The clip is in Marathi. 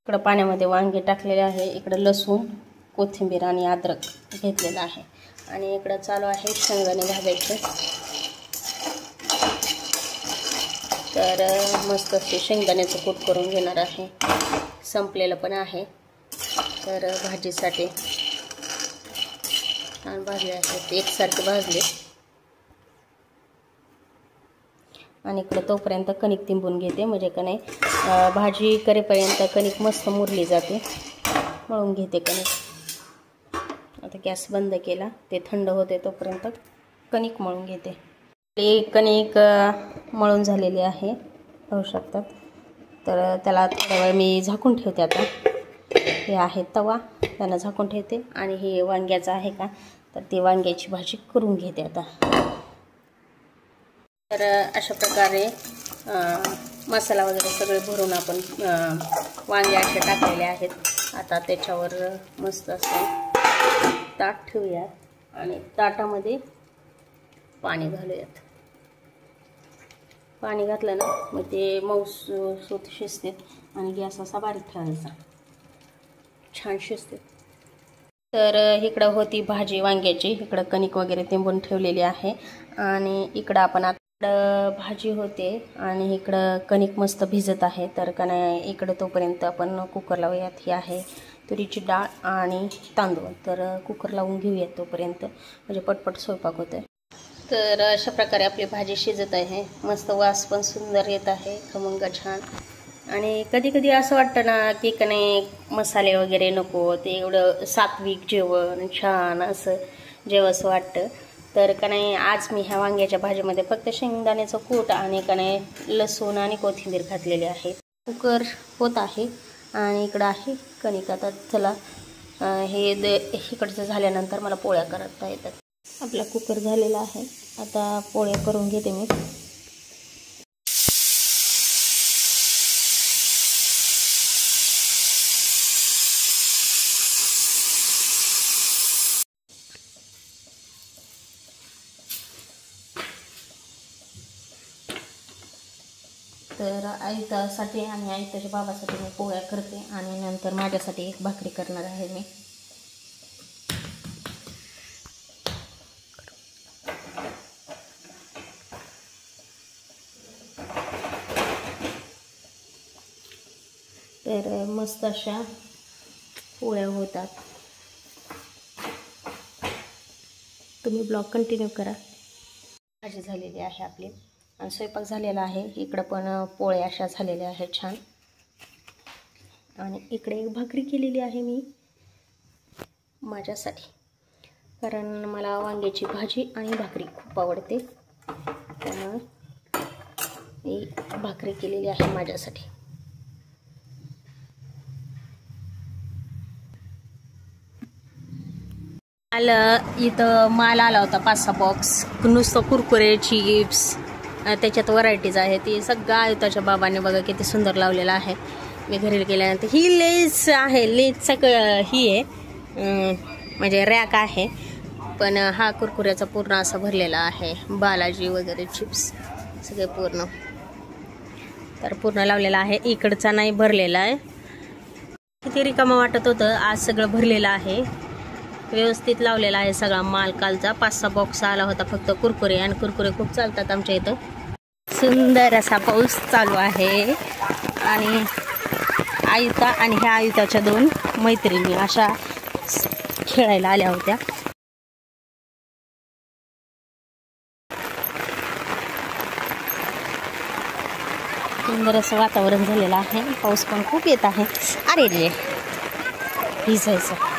इकडं पाण्यामध्ये वांगे टाकलेले आहे, इकडं लसूण, कोथिंबीर आणि अद्रक घेतलेलं आहे आणि इकडं चालू आहे शेंगदाणे भाजायचे। तर मस्त असे शेंगदाण्याचं कूट करून घेणार आहे, संपलेलं पण आहे। तर भाजीसाठी छान भाजले आहेत, एकसारखे भाजले आणि इकडे तोपर्यंत कणिक तिंबून घेते, म्हणजे का नाही भाजी करेपर्यंत कणिक मस्त मुरली जाते। मळून घेते कणिक। आता गॅस बंद केला, ते थंड होते तोपर्यंत कणिक मळून घेते। कणिक मळून झालेली आहे, पाहू शकतात। तर त्याला थोडा वेळ मी झाकून ठेवते। आता हे आहे तवा, त्याला झाकून ठेवते आणि हे वांग्याचं आहे का, तर ती वांग्याची भाजी करून घेते आता। तर अशा प्रकारे मसाला वगैरे सगळे भरून आपण वांगे असे टाकलेले आहेत। आता त्याच्यावर मस्त असं ताट ठेवूयात आणि ताटामध्ये पाणी घालूयात। पाणी घातलं ना मग ते मऊसूत शिजते आणि गॅस असा बारीक ठेवायचा, छान शिजते। तर इकडं होती भाजी वांग्याची, इकडं कणिक वगैरे तिंबून ठेवलेली आहे आणि इकडं आपण भाजी होते आणि इकडं कणिक मस्त भिजत आहे। तर का नाही इकडं तोपर्यंत आपण कुकर लावूयात। ही आहे तुरीची डाळ आणि तांदूळ, तर कुकर लावून घेऊयात तोपर्यंत, म्हणजे पटपट स्वयंपाक होते। तर अशा प्रकारे आपली भाजी शिजत आहे, मस्त वास पण सुंदर येत आहे, खमंग छान। आणि कधी कधी असं वाटतं ना की का नाही मसाले वगैरे नको, ते एवढं सात्विक जेवण छान असं जेवंसं वाटतं। तर का नाही आज मी ह्या वांग्याच्या भाजीमध्ये फक्त शेंगदाण्याचं कूट आणि का नाही लसूण आणि कोथिंबीर घातलेली आहे। कुकर होत आहे आणि इकडं आहे कणिक। आता चला हे इकडचं झाल्यानंतर मला पोळ्या करता येतात। आपला कुकर झालेला आहे, आता पोळ्या करून घेते मी। तर आईतासाठी आणि आईताच्या बाबासाठी मी पोळ्या करते आणि नंतर माझ्यासाठी एक भाकरी करणार आहे मी। तर मस्त अशा पोळ्या होतात। तुम्ही ब्लॉग कंटिन्यू करा। भाजी झालेली आहे आपली आणि स्वयंपाक झालेला आहे। इकडं पण पोळ्या अशा झालेल्या आहेत छान, आणि इकडे एक भाकरी केलेली आहे मी माझ्यासाठी, कारण मला वांग्याची भाजी आणि भाकरी खूप आवडते, त्यामुळे मी भाकरी केलेली आहे माझ्यासाठी। इथं माल आला होता 5-6 बॉक्स, नुसतं कुरकुरे चिप्स, त्याच्यात व्हरायटीज आहे। ती सगळं आयुताच्या बाबाने बघा किती सुंदर लावलेलं आहे। मी घरी गेल्यानंतर ही लेस आहे, लेसचं ही आहे म्हणजे रॅक आहे, पण हा कुरकुऱ्याचा पूर्ण असा भरलेला आहे, बालाजी वगैरे चिप्स सगळे पूर्ण, तर पूर्ण लावलेला आहे। इकडचा नाही भरलेला आहे, किती रिकामं वाटत होतं, आज सगळं भरलेलं आहे, व्यवस्थित लावलेला आहे सगळा माल। कालचा 5-6 बॉक्स आला होता फक्त कुरकुरे, आणि कुरकुरे खूप चालतात आमच्या इथं। सुंदर असा पाऊस चालू आहे आणि आयुता आणि ह्या आयुताच्या 2 मैत्रिणी अशा खेळायला आल्या होत्या। सुंदर असं वातावरण झालेलं आहे, पाऊस पण खूप येत आहे। अरे रे भिजायचं।